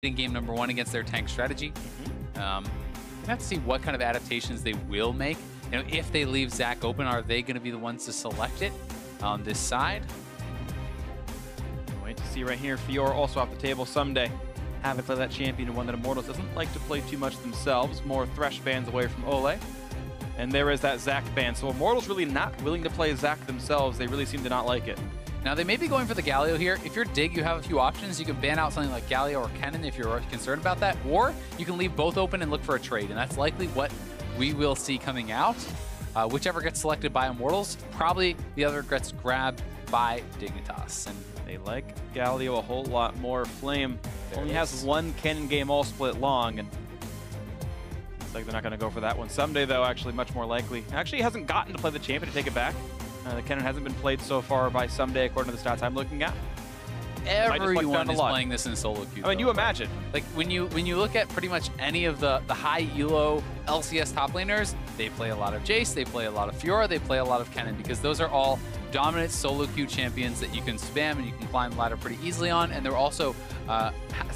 in game number 1 against their tank strategy. We have to see what kind of adaptations they will make. You know, if they leave Zac open, are they going to be the ones to select it on this side? Wait to see right here. Fiora also off the table. Ssumday having play that champion and one that Immortals doesn't like to play too much themselves. More Thresh bans away from Olleh. And there is that Zac ban. So Immortals really not willing to play Zac themselves. They really seem to not like it. Now, they may be going for the Galio here. If you're Dig, you have a few options. You can ban out something like Galio or Kennen if you're concerned about that, or you can leave both open and look for a trade, and that's likely what we will see coming out. Whichever gets selected by Immortals, probably the other gets grabbed by Dignitas. And they like Galio a whole lot more. Flame only has one Kennen game all split long, and looks like they're not going to go for that one. Ssumday, though, actually much more likely. Actually, he hasn't gotten to play the champion to take it back. The Kennen hasn't been played so far by Ssumday, according to the stats I'm looking at. Everyone is playing this in solo queue. I mean, you imagine. Like, when you look at pretty much any of the high elo LCS top laners, they play a lot of Jace, they play a lot of Fiora, they play a lot of Kennen, because those are all dominant solo queue champions that you can spam and you can climb the ladder pretty easily on, and they're also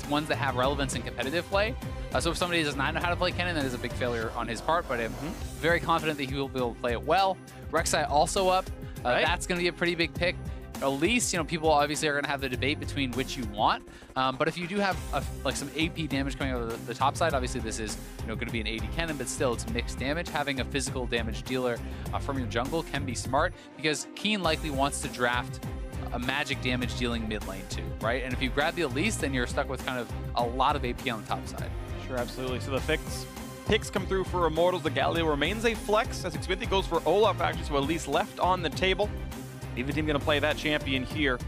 ones that have relevance in competitive play. So if somebody does not know how to play Kennen, that is a big failure on his part, but I'm very confident that he will be able to play it well. Rek'Sai also up. That's going to be a pretty big pick. At least, you know, people obviously are going to have the debate between which you want. But if you do have like some AP damage coming out of the top side, obviously this is, you know, going to be an AD Kennen, but still it's mixed damage. Having a physical damage dealer from your jungle can be smart, because Keane likely wants to draft a magic damage dealing mid lane too, right? And if you grab the Elise, then you're stuck with kind of a lot of AP on the top side. Sure, absolutely. So the picks come through for Immortals. The Galio remains a flex as Xmithie goes for Olaf, actually, so at least left on the table. Even team going to play that champion here.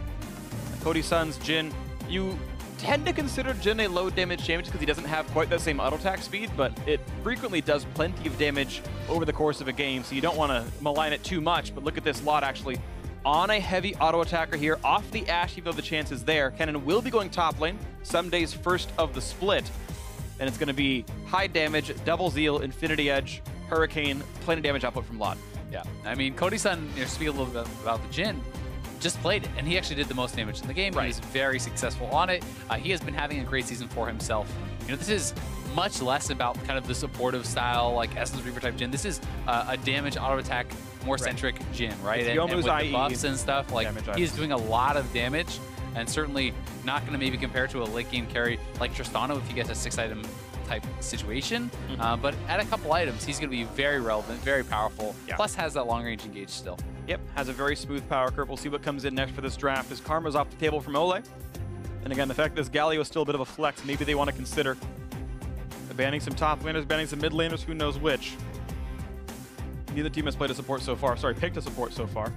Cody Sun's Jhin. You tend to consider Jhin a low damage champion because he doesn't have quite that same auto attack speed, but it frequently does plenty of damage over the course of a game, so you don't want to malign it too much. But look at this lot actually on a heavy auto attacker here off the Ashe, even though the chance is there. Kennen will be going top lane. Ssumday's first of the split. And it's going to be high damage, double zeal, infinity edge, hurricane, plenty of damage output from Lot. Yeah, I mean, Cody Sun, you know, speak a little bit about the Jhin, just played it, and he actually did the most damage in the game. Right. He's very successful on it. He has been having a great season for himself. You know, this is much less about kind of the supportive style, like Essence Reaver type Jhin. This is a damage auto attack, more centric Jhin, right? And with the buffs and stuff, like he's doing a lot of damage, and certainly not going to maybe compare to a late game carry like Tristana if you get a 6-item type situation. But at a couple items, he's going to be very relevant, very powerful, plus has that long range engage still. Yep, has a very smooth power curve. We'll see what comes in next for this draft as Karma's off the table from Olay. And again, the fact that this Galio is still a bit of a flex, maybe they want to consider banning some top laners, banning some mid laners, who knows which. Neither team has played a support so far. Sorry, picked a support so far.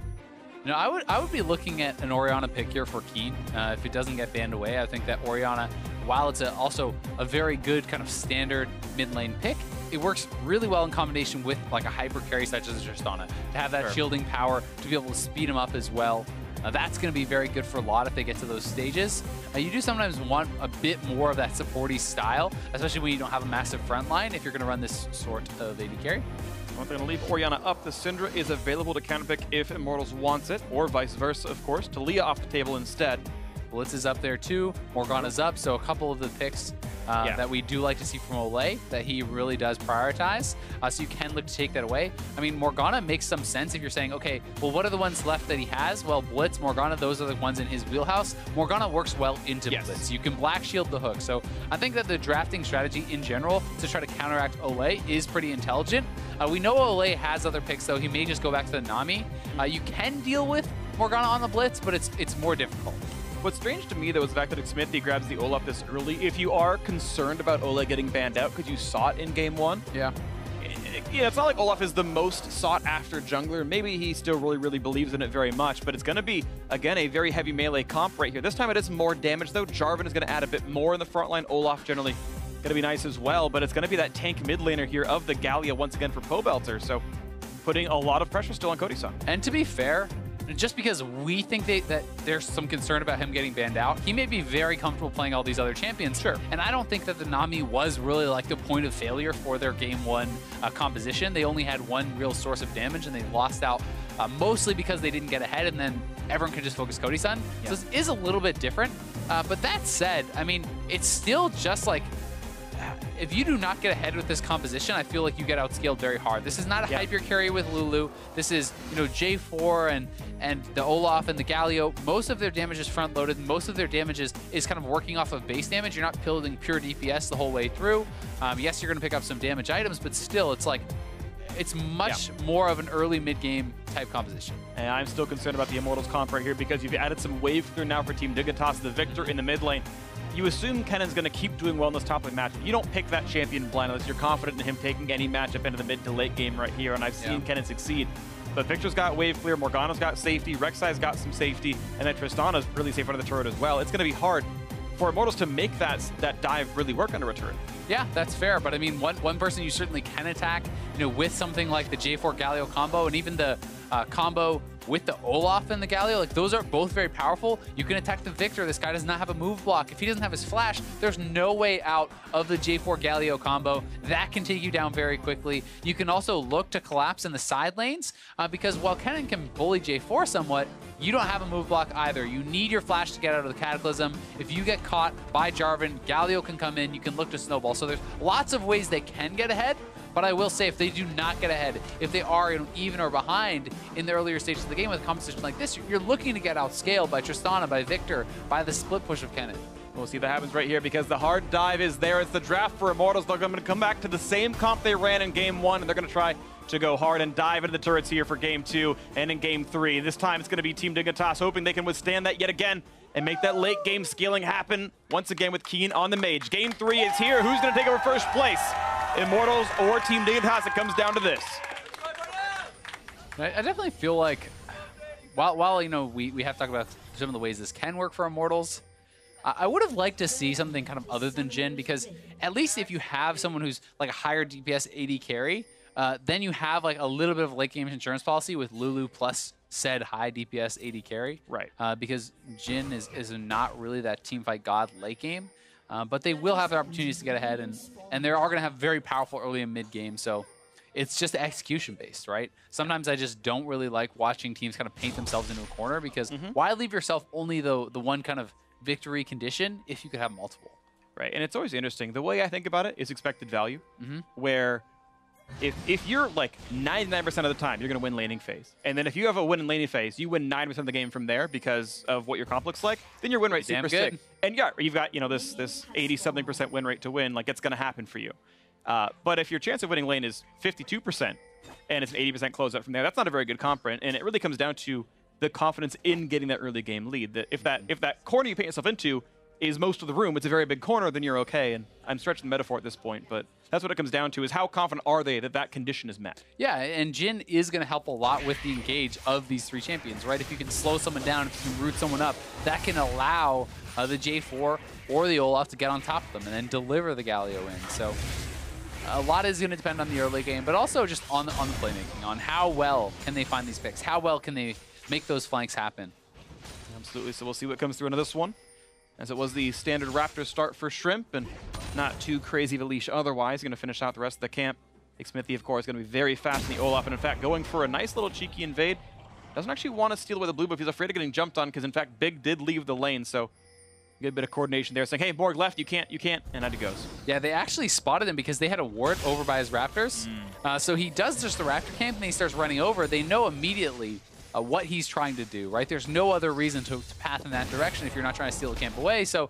You know, I would be looking at an Orianna pick here for Keane. If it doesn't get banned away, I think that Orianna, while it's also a very good kind of standard mid lane pick, it works really well in combination with like a hyper carry such as Tristana, to have that shielding power, to be able to speed him up as well. That's going to be very good for a lot if they get to those stages. You do sometimes want a bit more of that supporty style, especially when you don't have a massive front line if you're going to run this sort of AD carry. They're going to leave Orianna up. The Syndra is available to counterpick if Immortals wants it, or vice versa, of course. Talia off the table instead. Blitz is up there too. Morgana's up, so a couple of the picks that we do like to see from Olay that he really does prioritize. So you can look to take that away. I mean, Morgana makes some sense if you're saying, okay, well, what are the ones left that he has? Well, Blitz, Morgana, those are the ones in his wheelhouse. Morgana works well into Blitz. You can black shield the hook. So I think that the drafting strategy in general to try to counteract Olay is pretty intelligent. We know Olay has other picks, though. He may just go back to the Nami. You can deal with Morgana on the Blitz, but it's more difficult. What's strange to me, though, is the fact that Xmithie grabs the Olaf this early. If you are concerned about Olay getting banned out, because you saw it in Game 1. Yeah, it's not like Olaf is the most sought-after jungler. Maybe he still really believes in it very much, but it's going to be, again, a very heavy melee comp right here. This time it is more damage, though. Jarvan is going to add a bit more in the front line. Olaf generally going to be nice as well, but it's going to be that tank mid laner here of the Galio once again for Pobelter, so putting a lot of pressure still on Cody Sun. And to be fair, just because we think that there's some concern about him getting banned out, he may be very comfortable playing all these other champions. Sure. And I don't think that the Nami was really like the point of failure for their game 1 composition. They only had one real source of damage, and they lost out mostly because they didn't get ahead, and then everyone could just focus Cody Sun. Yeah. So this is a little bit different. But that said, I mean, it's still just like, if you do not get ahead with this composition, I feel like you get outscaled very hard. This is not a hyper carry with Lulu. This is, you know, J4 and the Olaf and the Galio. Most of their damage is front loaded. Most of their damage is kind of working off of base damage. You're not building pure DPS the whole way through. Yes, you're going to pick up some damage items, but still, it's like, it's much more of an early mid-game type composition. And I'm still concerned about the Immortals comp right here because you've added some wave clear now for Team Dignitas, the Viktor in the mid lane. You assume Kennen's going to keep doing well in this top lane matchup. You don't pick that champion blind unless you're confident in him taking any matchup into the mid to late game right here, and I've seen Kennen succeed. But Viktor's got wave clear, Morgana's got safety, Rek'Sai's got some safety, and then Tristana's really safe under the turret as well. It's going to be hard for Immortals to make that dive really work under a turret. Yeah, that's fair, but I mean, one person you certainly can attack, you know, with something like the J4 Galio combo, and even the combo with the Olaf and the Galio, like those are both very powerful. You can attack the Viktor. This guy does not have a move block. If he doesn't have his flash, there's no way out of the J4 Galio combo. That can take you down very quickly. You can also look to collapse in the side lanes because while Kennen can bully J4 somewhat, you don't have a move block either. You need your flash to get out of the Cataclysm. If you get caught by Jarvan, Galio can come in. You can look to Snowball. So there's lots of ways they can get ahead. But I will say, if they do not get ahead, if they are even or behind in the earlier stages of the game with a composition like this, you're looking to get outscaled by Tristana, by Viktor, by the split push of Kennen. We'll see that happens right here because the hard dive is there. It's the draft for Immortals. They're going to come back to the same comp they ran in game 1, and they're going to try to go hard and dive into the turrets here for game 2 and in game 3. This time it's going to be Team Dignitas hoping they can withstand that yet again and make that late game scaling happen once again with Keane on the mage. Game 3 is here. Who's going to take over first place? Immortals or Team Dignitas? It comes down to this. I definitely feel like, while you know, we have to talk about some of the ways this can work for Immortals, I would have liked to see something kind of other than Jhin, because at least if you have someone who's like a higher DPS AD carry, then you have like a little bit of late game insurance policy with Lulu plus said high DPS AD carry. Right. Because Jhin is not really that teamfight god late game. But they will have their opportunities to get ahead, and they are going to have very powerful early and mid game. So it's just execution based, right? Sometimes I just don't really like watching teams kind of paint themselves into a corner, because why leave yourself only the one kind of victory condition if you could have multiple? Right, and it's always interesting. The way I think about it is expected value, where if you're like 99% of the time, you're going to win laning phase. And then if you have a win in laning phase, you win 90% of the game from there because of what your comp looks like, then your win rate's super sick. And yeah, you've got, you know, this 80-something% win rate to win, like it's going to happen for you. But if your chance of winning lane is 52% and it's an 80% closeout from there, that's not a very good comp rent. And it really comes down to the confidence in getting that early game lead. That if that corner you paint yourself into is most of the room, it's a very big corner, then you're okay. And I'm stretching the metaphor at this point, but that's what it comes down to, is how confident are they that that condition is met? Yeah, and Jhin is going to help a lot with the engage of these three champions, right? If you can slow someone down, if you can root someone up, that can allow the J4 or the Olaf to get on top of them and then deliver the Galio in. So a lot is going to depend on the early game, but also just on the playmaking, on how well can they find these picks, how well can they make those flanks happen. Absolutely, so we'll see what comes through into this one. As it was the standard Raptor start for Shrimp, and not too crazy of a leash otherwise. Going to finish out the rest of the camp. Xmithie, of course, going to be very fast in the Olaf, and in fact, going for a nice little cheeky invade. Doesn't actually want to steal away the blue buff. He's afraid of getting jumped on, because in fact, Big did leave the lane, so good bit of coordination there, saying, hey, Morg left, you can't, and out he goes. Yeah, they actually spotted him because they had a ward over by his Raptors. So he does just the Raptor camp, and he starts running over. They know immediately what he's trying to do, right? There's no other reason to path in that direction if you're not trying to steal the camp away. So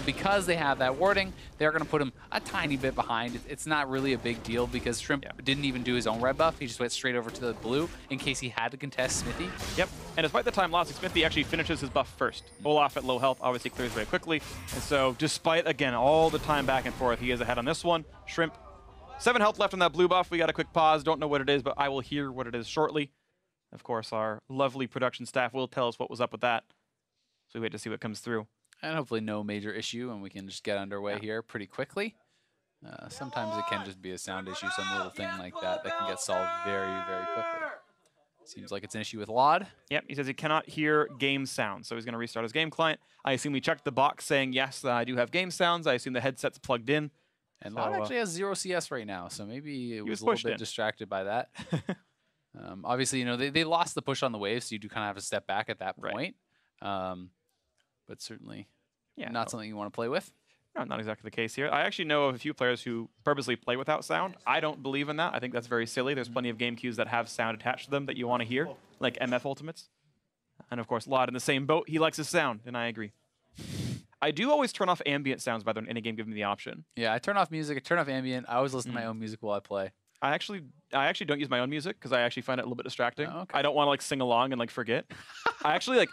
because they have that warding, they're going to put him a tiny bit behind. It's not really a big deal because Shrimp didn't even do his own red buff. He just went straight over to the blue in case he had to contest Xmithie. Yep, and despite the time lost, Xmithie actually finishes his buff first. Olaf at low health obviously clears very quickly. And so despite, again, all the time back and forth, he is ahead on this one. Shrimp, 7 health left on that blue buff. We got a quick pause. Don't know what it is, but I will hear what it is shortly. Of course, our lovely production staff will tell us what was up with that. So we wait to see what comes through. And hopefully no major issue, and we can just get underway here pretty quickly. Sometimes it can just be a sound issue, some little thing like that can get solved very, very quickly. Seems like it's an issue with Lod. Yep, he says he cannot hear game sounds, so he's going to restart his game client. I assume he checked the box saying, yes, I do have game sounds. I assume the headset's plugged in. And so, Lod actually has 0 CS right now, so maybe it was a little bit distracted by that. Obviously, you know, they lost the push on the wave, so you do kind of have to step back at that point. But certainly not something you want to play with. No, not exactly the case here. I actually know of a few players who purposely play without sound. I don't believe in that. I think that's very silly. There's plenty of game cues that have sound attached to them that you want to hear, like MF Ultimates. And of course, Lod in the same boat. He likes his sound, and I agree. I do always turn off ambient sounds, by the way, in a game, giving me the option. Yeah, I turn off music. I turn off ambient. I always listen to my own music while I play. I actually don't use my own music because I actually find it a little bit distracting. Oh, okay. I don't want to like sing along and like forget. I actually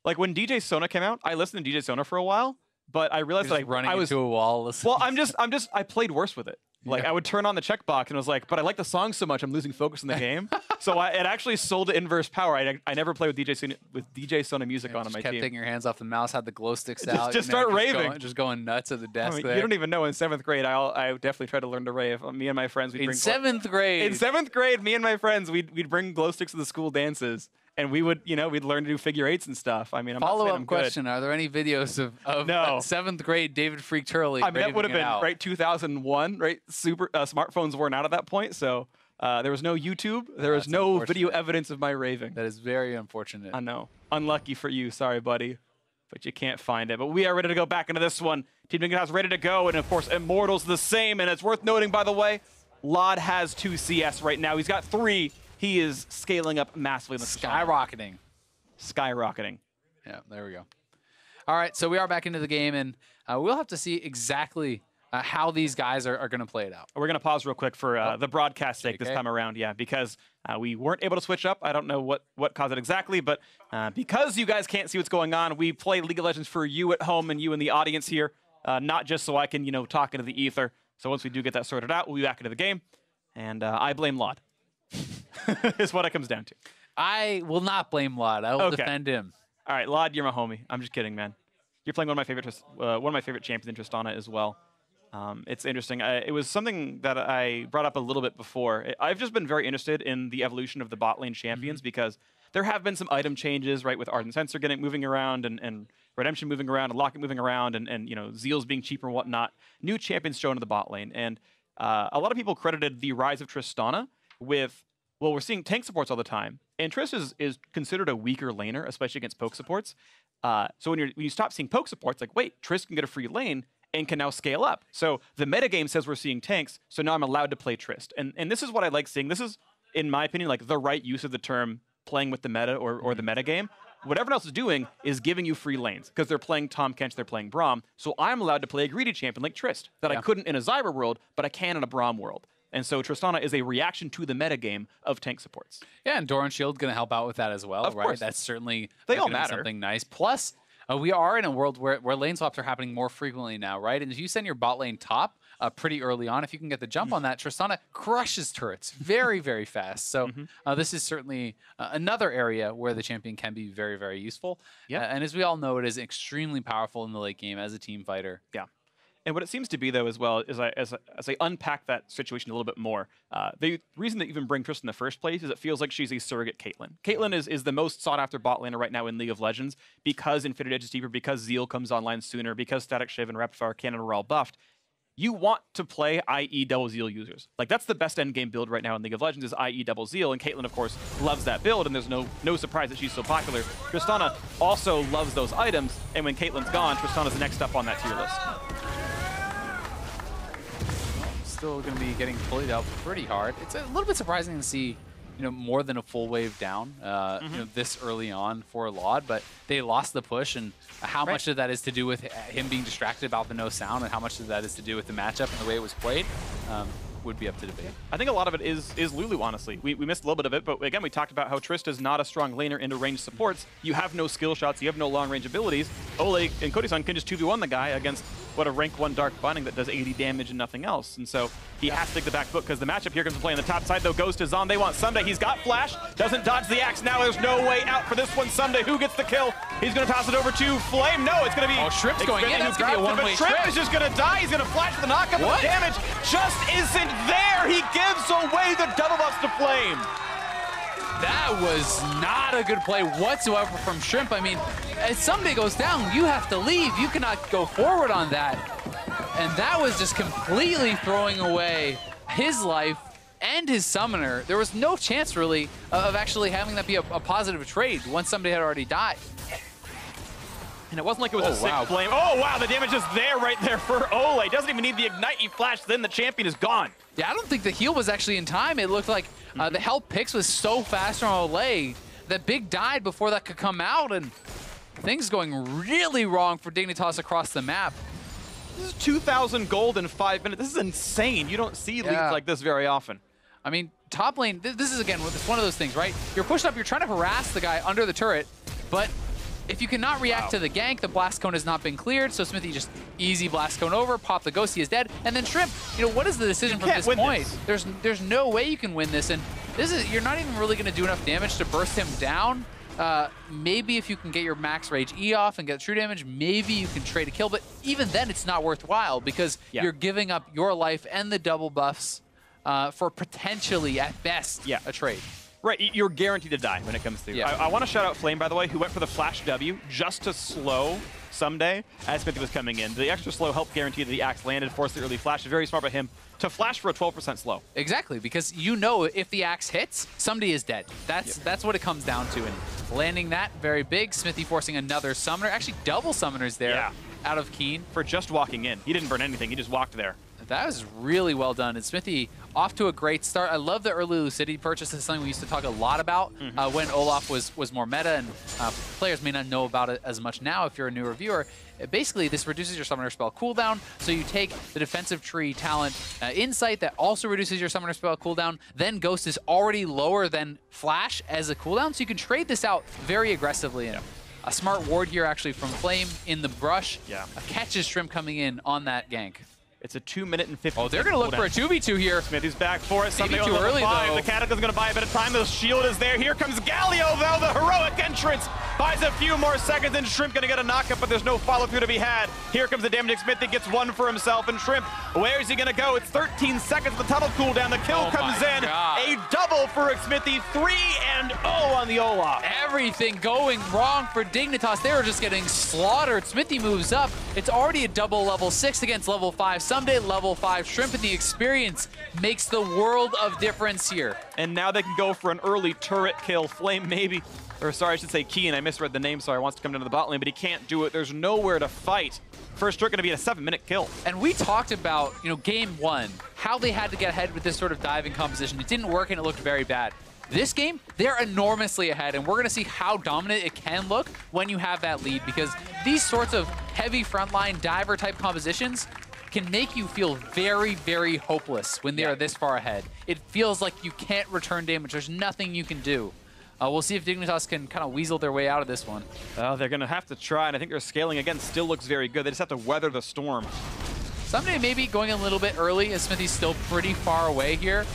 like when DJ Sona came out, I listened to DJ Sona for a while. But I realized that I was into a wall. Listening. Well, I played worse with it. Like I would turn on the checkbox and I was like, but I like the song so much, I'm losing focus in the game. So it actually sold to inverse power. I never play with DJ Sona music on my team. Kept taking your hands off the mouse, had the glow sticks out. Just start raving. Just going nuts at the desk. I mean, you don't even know. In 7th grade, I definitely tried to learn to rave. Me and my friends, we'd bring 7th grade. In 7th grade, me and my friends, we'd bring glow sticks to the school dances. And we would, we'd learn to do figure eights and stuff. I mean, I'm follow-up question: are there any videos of no. 7th grade David Phreak Turley? I mean, that would have been right 2001, right? Smartphones weren't out at that point, so there was no YouTube. There was no video evidence of my raving. That is very unfortunate. I know. Unlucky for you. Sorry, buddy. But you can't find it. But we are ready to go back into this one. Team Dignitas ready to go, and of course, Immortals the same. And it's worth noting, by the way, Lod has 2 CS right now. He's got 3. He is scaling up massively in the skyrocketing. Skyrocketing. Yeah, there we go. All right, so we are back into the game, and we'll have to see exactly how these guys are going to play it out. We're going to pause real quick for the broadcast sake this time around, because we weren't able to switch up. I don't know what caused it exactly, but because you guys can't see what's going on, we play League of Legends for you at home and you in the audience here, not just so I can, talk into the ether. So once we do get that sorted out, we'll be back into the game, and I blame Lod. Is what it comes down to. I will not blame Lod. I will defend him. All right, Lod, you're my homie. I'm just kidding, man. You're playing one of my favorite champions in Tristana as well. It's interesting. It was something that I brought up a little bit before. I've just been very interested in the evolution of the bot lane champions because there have been some item changes, right, with Ardent Sensor moving around and Redemption moving around and Locket moving around and Zeal's being cheaper and whatnot. New champions shown in the bot lane. And a lot of people credited the rise of Tristana with, well, we're seeing tank supports all the time. And Trist is considered a weaker laner, especially against poke supports. So when you stop seeing poke supports, like, wait, Trist can get a free lane and can now scale up. So the metagame says we're seeing tanks, so now I'm allowed to play Trist. And this is what I like seeing. This is, in my opinion, like the right use of the term playing with the meta or the metagame. What everyone else is doing is giving you free lanes because they're playing Tahm Kench, they're playing Braum. So I'm allowed to play a greedy champion like Trist that I couldn't in a Zyra world, but I can in a Braum world. And so Tristana is a reaction to the metagame of tank supports. Yeah, and Doran Shield going to help out with that as well, of right? Course. That's certainly they all matter. Something nice. Plus, we are in a world where lane swaps are happening more frequently now, right? And if you send your bot lane top pretty early on, if you can get the jump on that, Tristana crushes turrets very, very fast. So this is certainly another area where the champion can be very, very useful. Yeah. And as we all know, it is extremely powerful in the late game as a team fighter. Yeah. And what it seems to be, though, as well, is as I unpack that situation a little bit more, the reason they even bring Trist in the first place is it feels like she's a surrogate Caitlyn. Caitlyn is the most sought-after bot laner right now in League of Legends because Infinity Edge is deeper, because Zeal comes online sooner, because Static Shiv and Rapid Fire Cannon are all buffed. You want to play IE double Zeal users. Like, that's the best endgame build right now in League of Legends is IE double Zeal, and Caitlyn, of course, loves that build, and there's no surprise that she's so popular. Tristana also loves those items, and when Caitlyn's gone, Tristana's the next up on that tier list. Still going to be getting bullied out pretty hard. It's a little bit surprising to see, more than a full wave down, this early on for Lod, but they lost the push, and how much of that is to do with him being distracted about the no sound, and how much of that is to do with the matchup and the way it was played, would be up to debate. I think a lot of it is Lulu, honestly. We missed a little bit of it, but again, we talked about how Trist is not a strong laner into ranged supports. You have no skill shots, you have no long range abilities. Olay and Cody Sun can just 2v1 the guy against a rank 1 Dark Binding that does 80 damage and nothing else. And so he has to take the back foot because the matchup here comes to play on the top side, though, goes to Zon. They want Ssumday. He's got flash, doesn't dodge the axe. Now there's no way out for this one. Ssumday, who gets the kill? He's going to toss it over to Flame. No, it's going to be... Oh, Shrimp's going in. That's going to be a one-way Shrimp. Shrimp is just going to die. He's going to flash for the knockup. But the damage just isn't there. He gives away the double buffs to Flame. That was not a good play whatsoever from Shrimp. I mean, as Ssumday goes down, you have to leave. You cannot go forward on that. And that was just completely throwing away his life and his summoner. There was no chance, really, of actually having that be a positive trade once Ssumday had already died. And it wasn't like it was a sick flame. Oh, wow, the damage is there right there for Olay. Doesn't even need the Ignite. He flashed, then the champion is gone. Yeah, I don't think the heal was actually in time. It looked like the health picks was so fast on Olay that Big died before that could come out, and things going really wrong for Dignitas across the map. This is 2,000 gold in 5 minutes. This is insane. You don't see leads like this very often. I mean, top lane, this is, again, it's one of those things, right? You're pushed up, you're trying to harass the guy under the turret, but if you cannot react to the gank, the blast cone has not been cleared, so Xmithie just easy blast cone over, pop the ghost, he is dead, and then Shrimp, you know, what is the decision from this point? There's no way you can win this, and this is, you're not even really going to do enough damage to burst him down. Maybe if you can get your max rage E off and get true damage, maybe you can trade a kill, but even then it's not worthwhile because you're giving up your life and the double buffs for potentially, at best, a trade. Right, you're guaranteed to die when it comes through. I want to shout out Flame, by the way, who went for the flash W just to slow Ssumday as Xmithie was coming in. The extra slow helped guarantee that the axe landed, forced the early flash. Very smart by him to flash for a 12% slow. Exactly, because you know if the axe hits, Ssumday is dead. That's what it comes down to. And landing that, very big. Xmithie forcing another summoner, actually double summoners there out of Keane. For just walking in. He didn't burn anything, he just walked there. That was really well done. And Xmithie off to a great start. I love the early Lucidity purchase. This is something we used to talk a lot about when Olaf was more meta, and players may not know about it as much now if you're a newer viewer. Basically, this reduces your summoner spell cooldown. So you take the defensive tree talent Insight that also reduces your summoner spell cooldown. Then Ghost is already lower than Flash as a cooldown. So you can trade this out very aggressively. And a smart ward here actually from Flame in the brush. Catches Shrimp coming in on that gank. It's a 2 minute and 50. Oh, they're going to look for a 2v2 here. Xmithie's back for it. Maybe too early, though. The Cataclysm's going to buy a bit of time. The shield is there. Here comes Galio, though. The heroic entrance buys a few more seconds, and Shrimp going to get a knockup, but there's no follow-through to be had. Here comes the damage. Xmithie gets one for himself, and Shrimp, where is he going to go? It's 13 seconds. The tunnel cooldown. The kill comes in. A double for Xmithie. 3-0 on the Olaf. Everything going wrong for Dignitas. They were just getting slaughtered. Xmithie moves up. It's already a double level 6 against level 5. Ssumday level 5. Shrimp in the experience makes the world of difference here. And now they can go for an early turret kill. Flame maybe, or sorry, I should say Keane. I misread the name, sorry. He wants to come down to the bot lane, but he can't do it. There's nowhere to fight. First turret going to be a 7-minute kill. And we talked about, you know, game 1, how they had to get ahead with this sort of diving composition. It didn't work and it looked very bad. This game, they're enormously ahead, and we're going to see how dominant it can look when you have that lead, because these sorts of heavy frontline diver type compositions can make you feel very, very hopeless when they are this far ahead. It feels like you can't return damage. There's nothing you can do. We'll see if Dignitas can kind of weasel their way out of this one. They're going to have to try, and I think their scaling, again, still looks very good. They just have to weather the storm. Ssumday maybe going a little bit early, as Xmithie's still pretty far away here.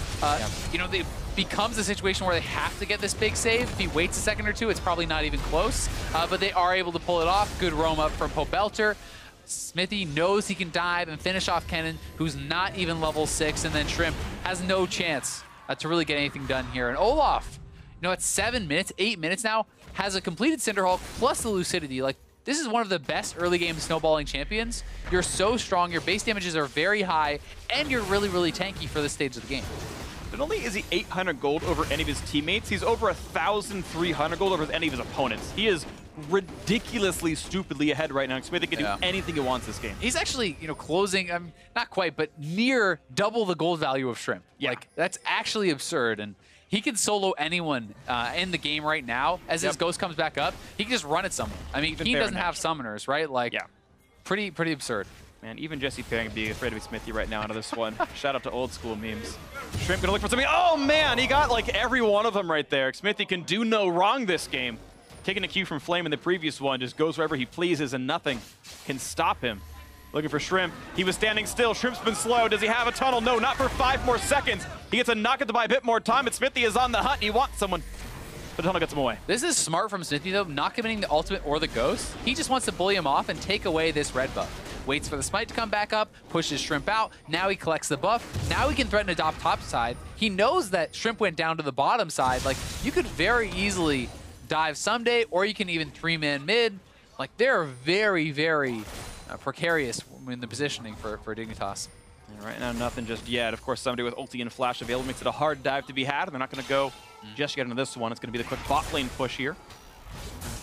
You know, it becomes a situation where they have to get this big save. If he waits a second or two, it's probably not even close. But they are able to pull it off. Good roam up from Pobelter. Xmithie knows he can dive and finish off Kennen, who's not even level 6, and then Shrimp has no chance to really get anything done here. And Olaf, you know, at 7 minutes, 8 minutes now, has a completed Cinderhulk plus the Lucidity. Like, this is one of the best early game snowballing champions. You're so strong, your base damages are very high, and you're really, really tanky for this stage of the game. Not only is he 800 gold over any of his teammates, he's over 1,300 gold over any of his opponents. He is ridiculously, stupidly ahead right now. Xmithie can do anything he wants this game. He's actually, you know, closing, not quite, but near double the gold value of Shrimp. Like, that's actually absurd. And he can solo anyone in the game right now. As his ghost comes back up, he can just run at someone. I mean, he doesn't have summoners, right? Like, pretty absurd. Man, even Jesse Perry would be afraid of Xmithie right now into this one. Shout out to old school memes. Shrimp gonna look for something. Oh man, he got like every one of them right there. Xmithie can do no wrong this game. Taking a cue from Flame in the previous one, just goes wherever he pleases and nothing can stop him. Looking for Shrimp. He was standing still. Shrimp's been slow. Does he have a tunnel? No, not for 5 more seconds. He gets a knockup to buy a bit more time, but Xmithie is on the hunt. He wants someone. The tunnel gets him away. This is smart from Xmithie, though, not committing the ultimate or the ghost. He just wants to bully him off and take away this red buff. waits for the smite to come back up, pushes Shrimp out. Now he collects the buff. Now he can threaten to top side. He knows that Shrimp went down to the bottom side. Like, you could very easily dive Ssumday, or you can even 3-man mid. Like, they're very, very precarious in the positioning for Dignitas. And right now, nothing just yet. Of course, Ssumday with ulti and flash available makes it a hard dive to be had. They're not going to go just yet into this one. It's going to be the quick bot lane push here.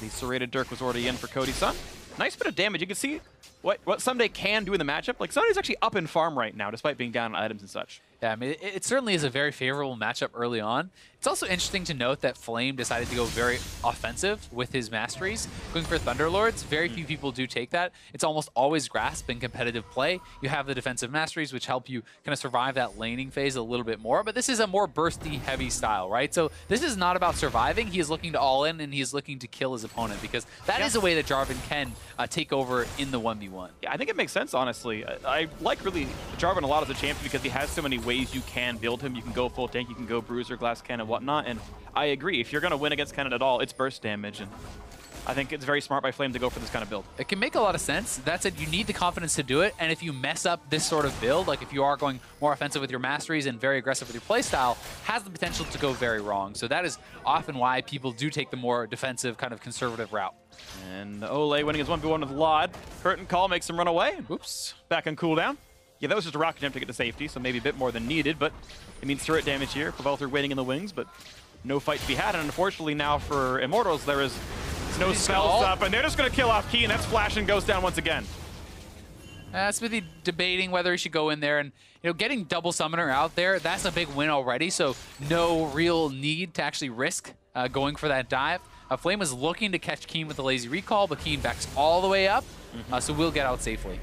The serrated Dirk was already in for Cody Sun. Nice bit of damage. You can see what Ssumday can do in the matchup. Like, Ssumday's actually up in farm right now, despite being down on items and such. Yeah, I mean, it certainly is a very favorable matchup early on. It's also interesting to note that Flame decided to go very offensive with his masteries, going for Thunderlords. Very few people do take that. It's almost always Grasp in competitive play. You have the defensive masteries, which help you kind of survive that laning phase a little bit more, but this is a more bursty, heavy style, right? So this is not about surviving. He is looking to all in, and he is looking to kill his opponent, because that is a way that Jarvan can take over in the 1v1. Yeah, I think it makes sense, honestly. I like really Jarvan a lot as a champion because he has so many ways you can build him. You can go full tank, you can go bruiser, glass cannon, whatnot, and I agree. If you're going to win against Kennen at all, it's burst damage, and I think it's very smart by Flame to go for this kind of build. It can make a lot of sense. That said, you need the confidence to do it, and if you mess up this sort of build, like if you are going more offensive with your masteries and very aggressive with your playstyle, has the potential to go very wrong. So that is often why people do take the more defensive, kind of conservative route. And Olay winning his 1v1 with Lod. Curtain call makes him run away. Oops. Back on cooldown. Yeah, that was just a rocket jump to get to safety, so maybe a bit more than needed, but it means turret damage here. Pobelter waiting in the wings, but no fight to be had. And unfortunately now for Immortals, there is no spells up, and they're just going to kill off Keane. That's flash and goes down once again. Xmithie debating whether he should go in there, and getting double summoner out there, that's a big win already, so no real need to actually risk going for that dive. Flame is looking to catch Keane with the lazy recall, but Keane backs all the way up, so we'll get out safely.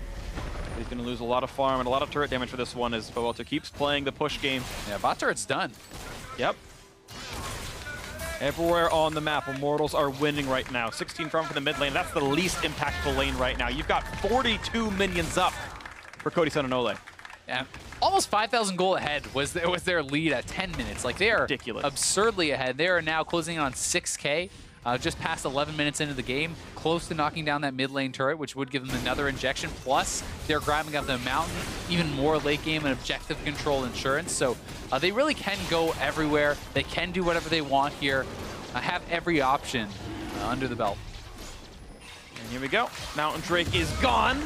He's going to lose a lot of farm and a lot of turret damage for this one as Pobelter keeps playing the push game. Yeah, bot turret's done. Yep. Everywhere on the map, Immortals are winning right now. 16 farm for the mid lane. That's the least impactful lane right now. You've got 42 minions up for Cody Sun and Olay. Yeah, almost 5,000 gold ahead was their lead at 10 minutes. Like, they are ridiculous, absurdly ahead. They are now closing in on 6K. Just past 11 minutes into the game, close to knocking down that mid lane turret, which would give them another injection. Plus, they're grabbing up the mountain, even more late game and objective control insurance. So they really can go everywhere. They can do whatever they want here. Have every option under the belt. And here we go. Mountain Drake is gone.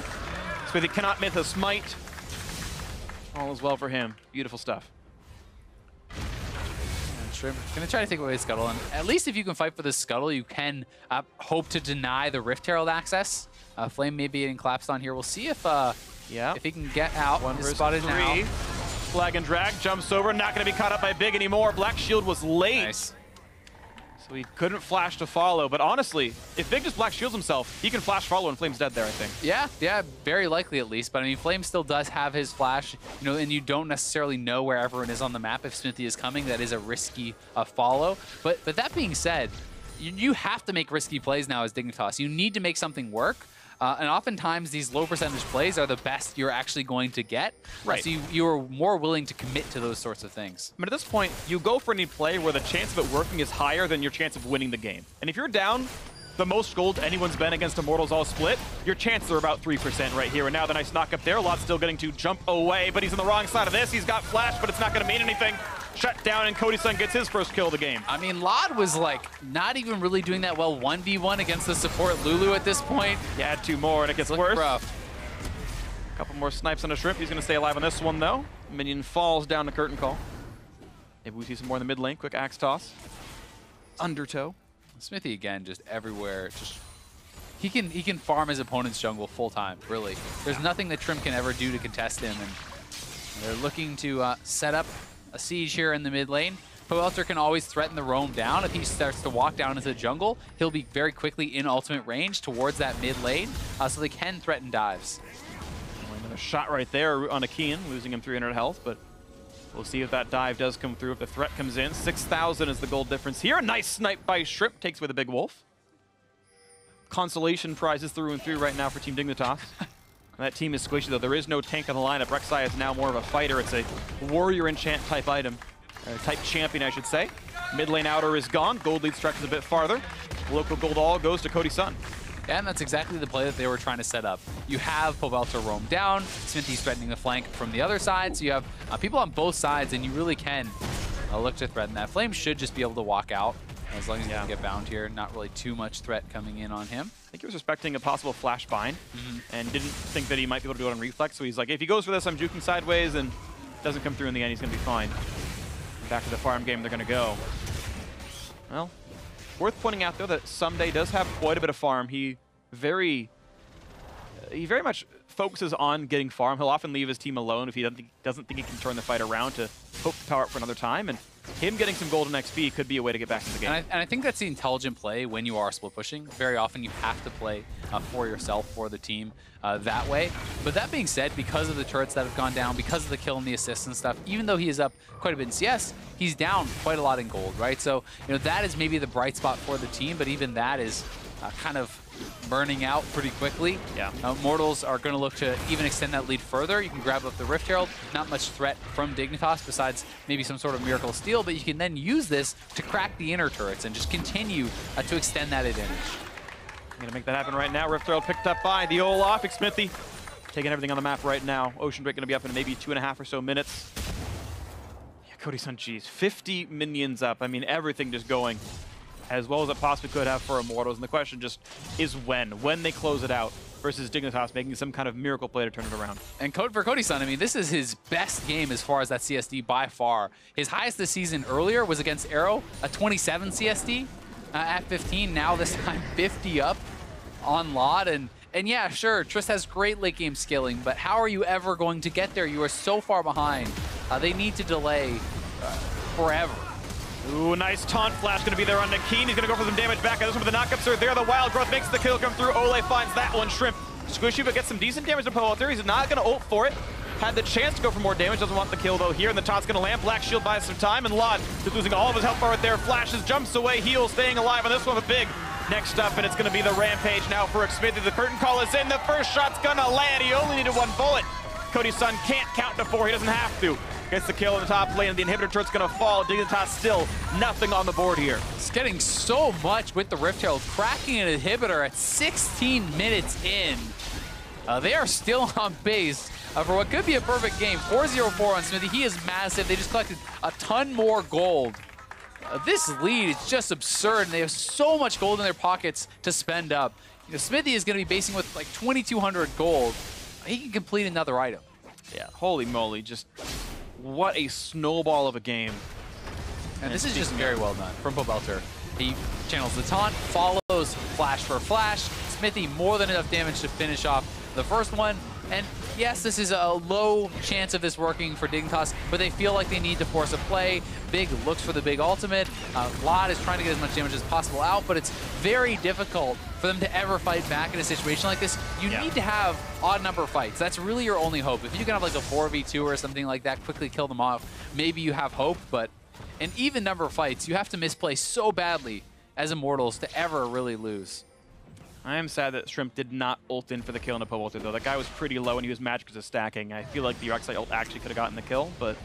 So they cannot myth a smite. All is well for him. Beautiful stuff. Gonna try to take away his scuttle, and at least if you can fight for the scuttle, you can hope to deny the Rift Herald access. Flame may be getting collapsed on here. We'll see if he can get out. One versus spotted three. now. Flag and drag, jumps over, not gonna be caught up by Big anymore. Black Shield was late. Nice. So he couldn't flash to follow, but honestly, if Big just Black Shields himself, he can flash follow and Flame's dead there, I think. Yeah, very likely at least. But I mean, Flame still does have his flash, and you don't necessarily know where everyone is on the map if Xmithie is coming. That is a risky follow. But that being said, you have to make risky plays now as Dignitas. You need to make something work. And oftentimes, these low percentage plays are the best you're actually going to get. Right. So you're more willing to commit to those sorts of things. But at this point, you go for any play where the chance of it working is higher than your chance of winning the game. And if you're down the most gold anyone's been against Immortals all split, your chances are about 3% right here. And now the nice knock up there. Lot's still getting to jump away, but he's on the wrong side of this. He's got flash, but it's not going to mean anything. Shut down, and Cody Sun gets his first kill of the game. I mean, Lod was like not even really doing that well 1v1 against the support Lulu at this point. Yeah, two more, and it gets worse. Rough. A couple more snipes on a Shrimp. He's going to stay alive on this one, though. Minion falls down the curtain call. Maybe we see some more in the mid lane. Quick axe toss. Undertow. Xmithie again, just everywhere. Just he can farm his opponent's jungle full time. Really, there's nothing that Trim can ever do to contest him, and they're looking to set up a siege here in the mid lane. Pobelter can always threaten the roam down. If he starts to walk down into the jungle, he'll be very quickly in ultimate range towards that mid lane, so they can threaten dives. Another shot right there on a Keane, losing him 300 health, but we'll see if that dive does come through, if the threat comes in. 6,000 is the gold difference here. A nice snipe by Shrimp, takes with a big wolf. Consolation prizes through and through right now for Team Dignitas. That team is squishy, though. There is no tank on the lineup. Rek'Sai is now more of a fighter. It's a warrior enchant type item, type champion, I should say. Mid lane outer is gone. Gold lead stretches a bit farther. Local gold all goes to Cody Sun. And that's exactly the play that they were trying to set up. You have Pobelter roam down, Xmithie's threatening the flank from the other side, so you have people on both sides, and you really can look to threaten that. Flame should just be able to walk out, as long as he doesn't get bound here. Not really too much threat coming in on him. I think he was respecting a possible flash bind and didn't think that he might be able to do it on reflex, so he's like, if he goes for this, I'm juking sideways, and doesn't come through in the end, he's going to be fine. Back to the farm game they're going to go. Well, worth pointing out, though, that Ssumday does have quite a bit of farm. He very much focuses on getting farm. He'll often leave his team alone if he doesn't think he can turn the fight around to hope to power up for another time. And him getting some golden XP could be a way to get back in the game. And I think that's the intelligent play when you are split pushing. Very often you have to play for yourself, for the team that way. But that being said, because of the turrets that have gone down, because of the kill and the assists and stuff, even though he is up quite a bit in CS, he's down quite a lot in gold, right? So, you know, that is maybe the bright spot for the team, but even that is kind of burning out pretty quickly. Yeah. Immortals are going to look to even extend that lead further. You can grab up the Rift Herald. Not much threat from Dignitas besides maybe some sort of miracle steal, but you can then use this to crack the inner turrets and just continue to extend that advantage. I'm going to make that happen right now. Rift Herald picked up by the Olaf. Xmithie taking everything on the map right now. Ocean Break going to be up in maybe 2.5 or so minutes. Yeah, Cody Sun, geez, 50 minions up. I mean, everything just going as well as it possibly could have for Immortals. And the question just is when they close it out versus Dignitas making some kind of miracle play to turn it around. And for Cody Sun, I mean, this is his best game as far as that CSD by far. His highest this season earlier was against Arrow, a 27 CSD at 15. Now this time 50 up on Lot. And yeah, sure, Trist has great late game skilling, but how are you ever going to get there? You are so far behind. They need to delay forever. Ooh, nice taunt flash going to be there on Keane. He's going to go for some damage back. This one, the knockups are there. The Wild Growth makes the kill come through. Olay finds that one. Shrimp squishy, but gets some decent damage to Pobelter. He's not going to ult for it. Had the chance to go for more damage. Doesn't want the kill, though, here. And the taunt's going to land. Black Shield buys some time. And Lod is losing all of his health bar right there. Flashes, jumps away, heals, staying alive on this one with Big. Next up, and it's going to be the Rampage now for Xmithie. The curtain call is in. The first shot's going to land. He only needed one bullet. Cody Sun can't count to 4. He doesn't have to. Gets the kill in the top lane, and the inhibitor turret's going to fall. Dignitas still nothing on the board here. It's getting so much with the Rift Herald, cracking an inhibitor at 16 minutes in. They are still on base for what could be a perfect game. 4-0-4 on Xmithie. He is massive. They just collected a ton more gold. This lead is just absurd, and they have so much gold in their pockets to spend up. You know, Xmithie is going to be basing with like 2,200 gold. He can complete another item. Yeah, holy moly, just what a snowball of a game. And this is just very well done from Pobelter. He channels the taunt, follows flash for flash. Xmithie more than enough damage to finish off the first one. And yes, this is a low chance of this working for Dignitas, but they feel like they need to force a play. Big looks for the big ultimate. Lot is trying to get as much damage as possible out, but it's very difficult for them to ever fight back in a situation like this. You need to have odd number fights. That's really your only hope. If you can have like a 4v2 or something like that, quickly kill them off, maybe you have hope, but an even number of fights, you have to misplay so badly as Immortals to ever really lose. I am sad that Shrimp did not ult in for the kill in the Pobelter, though. That guy was pretty low and he was magic because of stacking. I feel like the Rek'Sai ult actually could have gotten the kill, but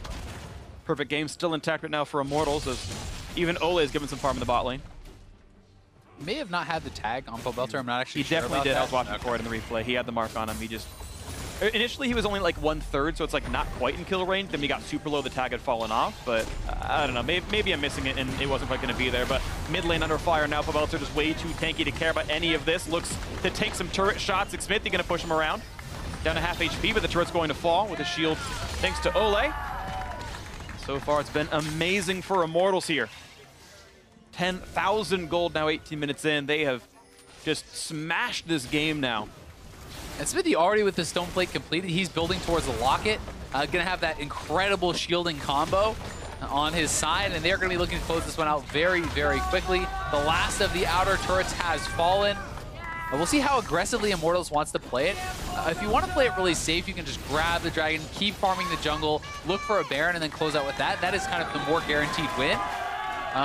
perfect game still intact right now for Immortals, as even Olleh is given some farm in the bot lane. May have not had the tag on Pobelter. I'm not actually sure. He definitely did. I was watching for it in the replay. He had the mark on him. He just... Initially, he was only like 1/3, so it's like not quite in kill range. Then he got super low, the tag had fallen off, but I don't know. Maybe I'm missing it and it wasn't quite going to be there. But mid lane under fire now. Pobelter just way too tanky to care about any of this. Looks to take some turret shots. Xmithie going to push him around. Down to half HP, but the turret's going to fall with a shield thanks to Olay. So far, it's been amazing for Immortals here. 10,000 gold now, 18 minutes in. They have just smashed this game now. And Xmithie already with the stone plate completed. He's building towards the locket. Gonna have that incredible shielding combo on his side, and they're gonna be looking to close this one out very, very quickly. The last of the outer turrets has fallen. We'll see how aggressively Immortals wants to play it. If you want to play it really safe, you can just grab the dragon, keep farming the jungle, look for a Baron, and then close out with that. That is kind of the more guaranteed win.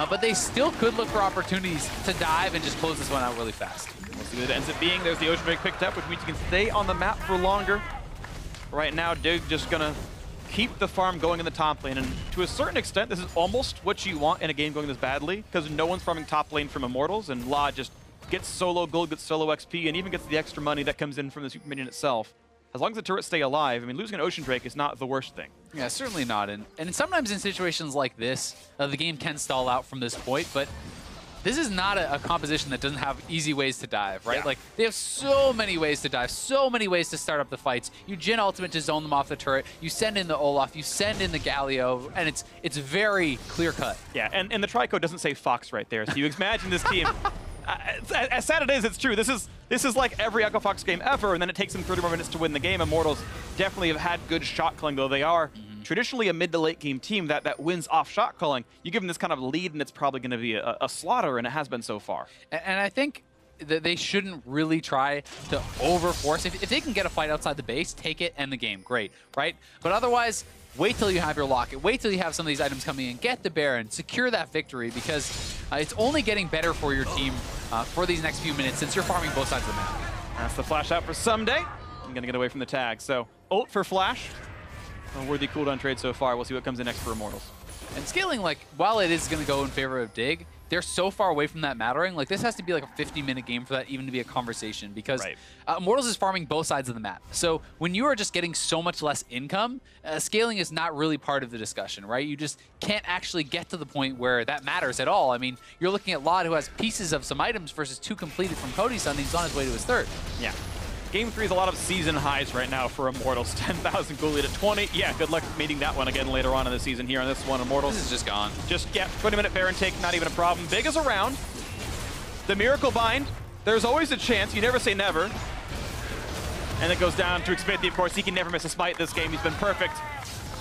But they still could look for opportunities to dive and just close this one out really fast. We'll see what it ends up being. There's the Ocean Break picked up, which means you can stay on the map for longer. Right now, Dig just gonna keep the farm going in the top lane, and to a certain extent, this is almost what you want in a game going this badly, because no one's farming top lane from Immortals, and La just gets solo gold, gets solo XP, and even gets the extra money that comes in from the super minion itself. As long as the turrets stay alive, I mean, losing an Ocean Drake is not the worst thing. Yeah, certainly not. And sometimes in situations like this, the game can stall out from this point, but this is not a composition that doesn't have easy ways to dive, right? Yeah. Like, they have so many ways to dive, so many ways to start up the fights. You Jhin ultimate to zone them off the turret, you send in the Olaf, you send in the Galio, and it's very clear-cut. Yeah, and the Trico doesn't say Fox right there, so you imagine this team. As sad it is, it's true. This is like every Echo Fox game ever, and then it takes them 30 more minutes to win the game. Immortals definitely have had good shot calling, though they are traditionally a mid to late game team that wins off shot calling. You give them this kind of lead, and it's probably going to be a slaughter, and it has been so far. And I think that they shouldn't really try to overforce. If they can get a fight outside the base, take it, end the game, great, right? But otherwise, wait till you have your locket. Wait till you have some of these items coming in. Get the Baron. Secure that victory, because it's only getting better for your team for these next few minutes since you're farming both sides of the map. That's the flash out for Ssumday. I'm going to get away from the tag. So ult for flash. A worthy cooldown trade so far. We'll see what comes in next for Immortals. And scaling, like, while it is going to go in favor of Dig, they're so far away from that mattering. Like, this has to be like a 50-minute game for that even to be a conversation, because Immortals is farming both sides of the map. So when you are just getting so much less income, scaling is not really part of the discussion, right? You just can't actually get to the point where that matters at all. I mean, you're looking at Lod, who has pieces of some items versus 2 completed from Cody Sun. He's on his way to his 3rd. Yeah. Game 3 is a lot of season highs right now for Immortals. 10,000 gold lead at 20. Yeah, good luck meeting that one again later on in the season here on this one. Immortals. This is just gone. Just, yeah, 20-minute Baron take, not even a problem. Big is around. The Miracle Bind, there's always a chance. You never say never. And it goes down to Xmithie, of course. He can never miss a smite this game. He's been perfect.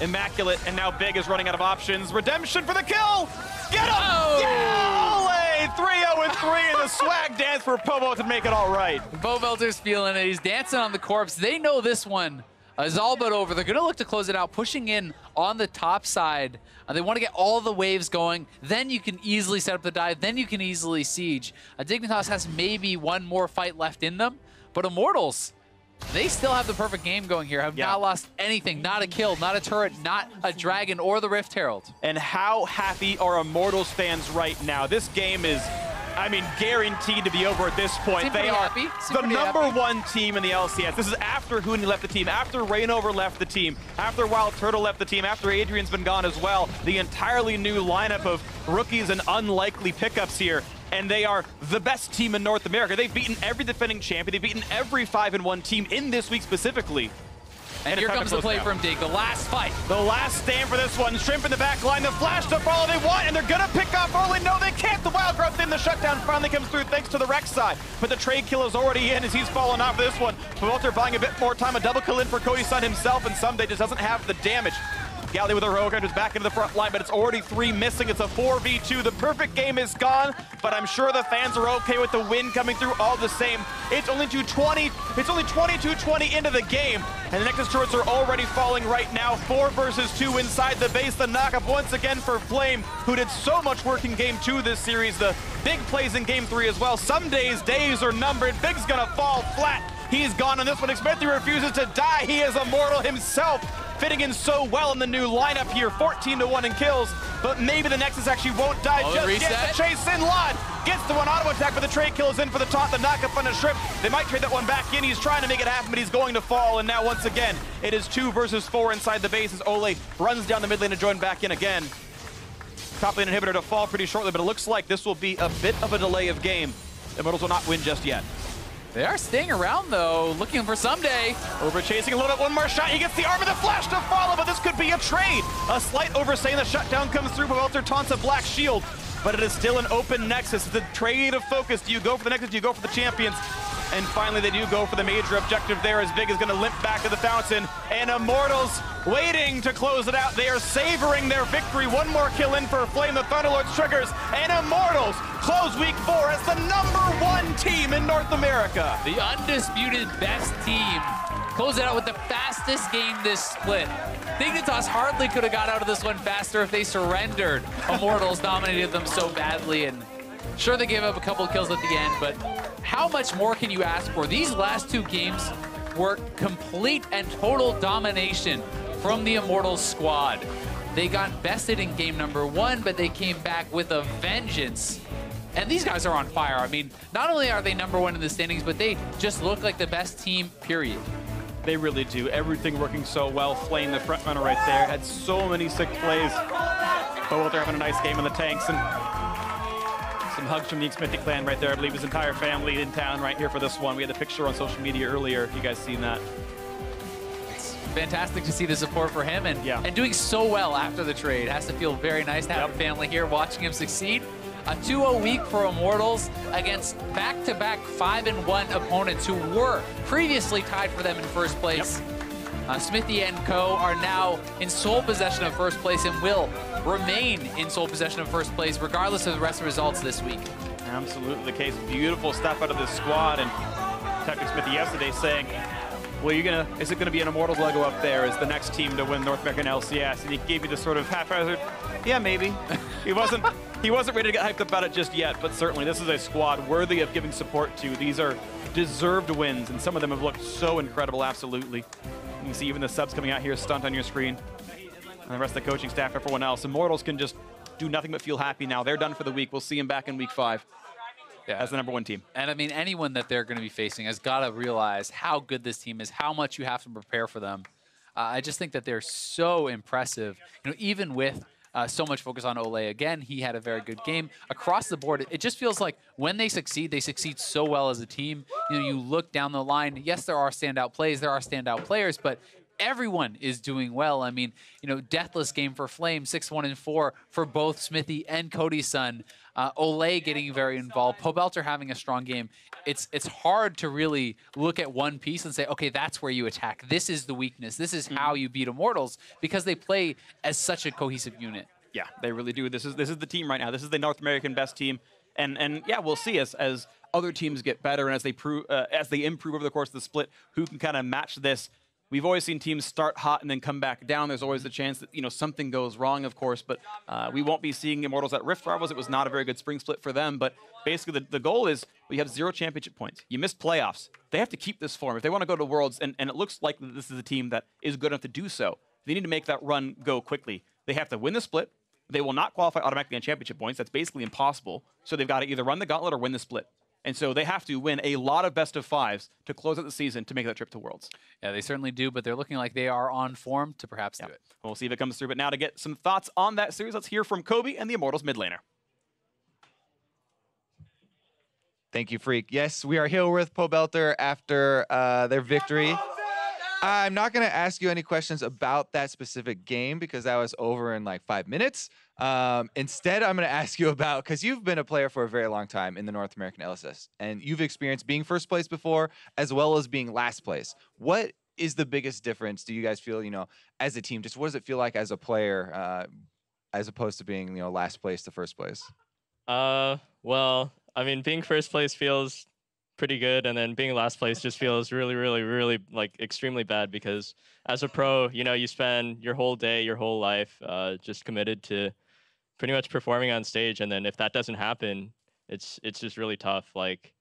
Immaculate, and now Big is running out of options. Redemption for the kill! Get him! Oh! Yeah! Olay! 3-0-3 in the swag dance for Pobelter to make it all right. Pobelter's feeling it. He's dancing on the corpse. They know this one is all but over. They're going to look to close it out, pushing in on the top side. They want to get all the waves going. Then you can easily set up the dive. Then you can easily siege. Dignitas has maybe one more fight left in them, but Immortals, they still have the perfect game going here. Have not lost anything. Not a kill, not a turret, not a dragon, or the Rift Herald. And how happy are Immortals fans right now? This game is, I mean, guaranteed to be over at this point. They are the #1 team in the LCS. This is after Huni left the team, after Rainover left the team, after Wild Turtle left the team, after Adrian's been gone as well. The entirely new lineup of rookies and unlikely pickups here. And they are the best team in North America. They've beaten every defending champion. They've beaten every 5-1 team in this week specifically. And here comes the play from Dig, the last fight. The last stand for this one. Shrimp in the back line, the flash to follow they want, and they're gonna pick off Olay. No, they can't. The wild growth in, the shutdown finally comes through thanks to the Rek'Sai. But the trade kill is already in as he's fallen off for this one. Pobelter buying a bit more time, a double kill in for Cody Sun himself, and Ssumday just doesn't have the damage. Galio with a rogue is back into the front line, but it's already 3 missing. It's a 4v2. The perfect game is gone, but I'm sure the fans are okay with the win coming through all the same. It's only 2:20. It's only 22:20 into the game, and the Nexus turrets are already falling right now. 4 versus 2 inside the base. The knockup once again for Flame, who did so much work in Game 2 this series. The big plays in Game 3 as well. Ssumday's days are numbered. Big's gonna fall flat. He's gone on this one. Xmithie refuses to die. He is immortal himself, fitting in so well in the new lineup here. 14-1 in kills, but maybe the Nexus actually won't die just yet. The chase in. Lod gets the one auto attack, but the trade kill is in for the taunt. The knockup on the Shrimp. They might trade that one back in. He's trying to make it happen, but he's going to fall. And now once again, it is 2 versus 4 inside the base as Olay runs down the mid lane to join back in again. Top lane inhibitor to fall pretty shortly, but it looks like this will be a bit of a delay of game. Immortals will not win just yet. They are staying around, though, looking for Ssumday. Over chasing a little bit, one more shot. He gets the arm and the flash to follow, but this could be a trade. A slight oversight, the shutdown comes through. Pobelter taunts a black shield, but it is still an open Nexus. The trade of focus. Do you go for the Nexus? Do you go for the champions? And finally, they do go for the major objective there, as Big is going to limp back to the fountain. And Immortals waiting to close it out. They are savoring their victory. One more kill in for Flame. The Thunderlords triggers. And Immortals close week 4 as the #1 team in North America. The undisputed best team. Close it out with the fastest game this split. Dignitas hardly could have got out of this one faster if they surrendered. Immortals dominated them so badly, and sure, they gave up a couple of kills at the end, but how much more can you ask for? These last 2 games were complete and total domination from the Immortals squad. They got bested in game #1, but they came back with a vengeance. And these guys are on fire. I mean, not only are they #1 in the standings, but they just look like the best team, period. They really do. Everything working so well. Flame, the front runner right there, had so many sick plays. Pobelter having a nice game in the tanks, and some hugs from the Xmithie clan right there. I believe his entire family in town right here for this one. We had the picture on social media earlier, if you guys seen that. It's fantastic to see the support for him, and, yeah. and doing so well after the trade. It has to feel very nice to have a family here watching him succeed. A 2-0 week for Immortals against back-to-back 5-1 opponents who were previously tied for them in first place. Xmithie and co are now in sole possession of first place and will remain in sole possession of first place regardless of the rest of the results this week. Absolutely the case. Beautiful stuff out of this squad, and talked to Xmithie yesterday saying, well, is it gonna be an Immortals logo up there as the next team to win North American LCS? And he gave you this sort of haphazard, yeah, maybe. He wasn't ready to get hyped up about it just yet, but certainly this is a squad worthy of giving support to. These are deserved wins, and some of them have looked so incredible, absolutely. You can see even the subs coming out here, stunt on your screen. And the rest of the coaching staff, everyone else. Immortals can just do nothing but feel happy now. They're done for the week. We'll see them back in week 5 as the #1 team. And I mean, anyone that they're going to be facing has got to realize how good this team is, how much you have to prepare for them. I just think that they're so impressive. You know, even with so much focus on Olay. Again, he had a very good game. Across the board, it just feels like when they succeed so well as a team. You know, you look down the line, yes, there are standout plays, there are standout players, but everyone is doing well. I mean, you know, deathless game for Flame, 6-1-4 for both Xmithie and Cody Sun. Olay getting very involved, Pobelter having a strong game. It's hard to really look at one piece and say, okay, that's where you attack. This is the weakness. This is how you beat Immortals, because they play as such a cohesive unit. Yeah, they really do. This is the team right now. This is the North American best team, and yeah, we'll see as other teams get better and as they improve over the course of the split, who can kind of match this. We've always seen teams start hot and then come back down. There's always the chance that, you know, something goes wrong, of course, but we won't be seeing Immortals at Rift Rivals. It was not a very good spring split for them, but basically the goal is we have 0 championship points. You missed playoffs. They have to keep this form. If they want to go to Worlds, and it looks like this is a team that is good enough to do so, they need to make that run go quickly. They have to win the split. They will not qualify automatically on championship points. That's basically impossible. So they've got to either run the gauntlet or win the split. And so they have to win a lot of best of 5s to close out the season to make that trip to Worlds. Yeah, they certainly do, but they're looking like they are on form to perhaps do it. We'll see if it comes through. But now to get some thoughts on that series, let's hear from Kobe and the Immortals mid laner. Thank you, Phreak. Yes, we are here with Pobelter after their victory. I'm not going to ask you any questions about that specific game because that was over in like 5 minutes. Instead, I'm going to ask you about, because you've been a player for a very long time in the North American LCS, and you've experienced being first place before as well as being last place. What is the biggest difference, do you guys feel, you know, as a team? Just what does it feel like as a player as opposed to being, you know, last place to first place? Well, I mean, being first place feels pretty good, and then being last place just feels really like extremely bad, because as a pro, you know, you spend your whole day, your whole life just committed to pretty much performing on stage, and then if that doesn't happen, it's just really tough. Like,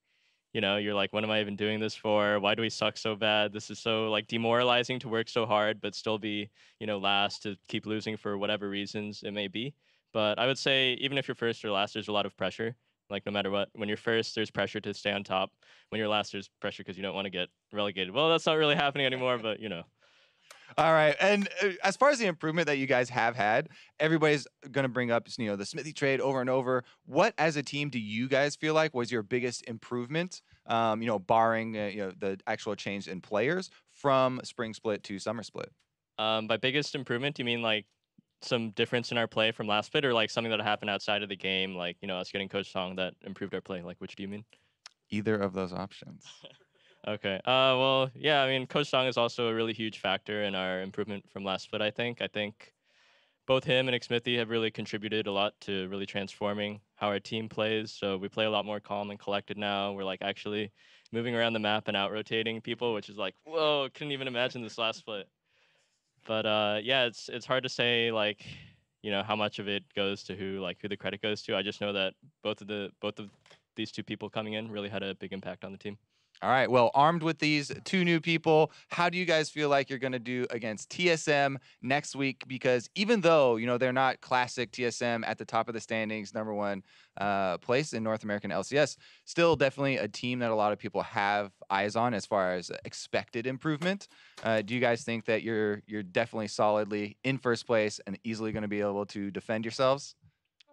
you know, you're like, what am I even doing this for? Why do we suck so bad? This is so like demoralizing to work so hard but still be, you know, last, to keep losing for whatever reasons it may be. But I would say even if you're first or last, there's a lot of pressure. Like, no matter what, when you're first, there's pressure to stay on top. When you're last, there's pressure because you don't want to get relegated. Well, that's not really happening anymore, but, you know. All right. And as far as the improvement that you guys have had, everybody's going to bring up, you know, the Xmithie trade over and over. What, as a team, do you guys feel like was your biggest improvement, you know, barring, you know, the actual change in players from spring split to summer split? By biggest improvement, you mean, like, some difference in our play from last split, or like something that happened outside of the game, like, you know, us getting Coach Song that improved our play? Like, which do you mean? Either of those options. Okay. Well, yeah, I mean, Coach Song is also a really huge factor in our improvement from last split, I think. I think both him and Xmithie have really contributed a lot to really transforming how our team plays. So we play a lot more calm and collected now. We're like actually moving around the map and out-rotating people, which is like, whoa, couldn't even imagine this last split. But yeah, it's hard to say, like, you know, how much of it goes to who the credit goes to. I just know that both of these two people coming in really had a big impact on the team. All right, well, armed with these two new people, how do you guys feel like you're going to do against TSM next week? Because even though, you know, they're not classic TSM at the top of the standings, #1 place in North American LCS, still definitely a team that a lot of people have eyes on as far as expected improvement. Do you guys think that you're definitely solidly in first place and easily going to be able to defend yourselves?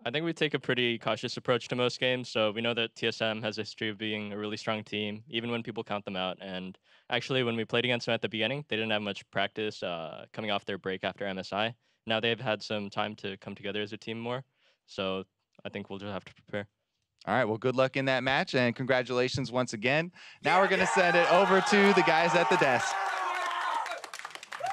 I think we take a pretty cautious approach to most games. So we know that TSM has a history of being a really strong team, even when people count them out. And actually, when we played against them at the beginning, they didn't have much practice coming off their break after MSI. Now they've had some time to come together as a team more. So I think we'll just have to prepare. All right, well, good luck in that match, and congratulations once again. Now we're going to send it over to the guys at the desk.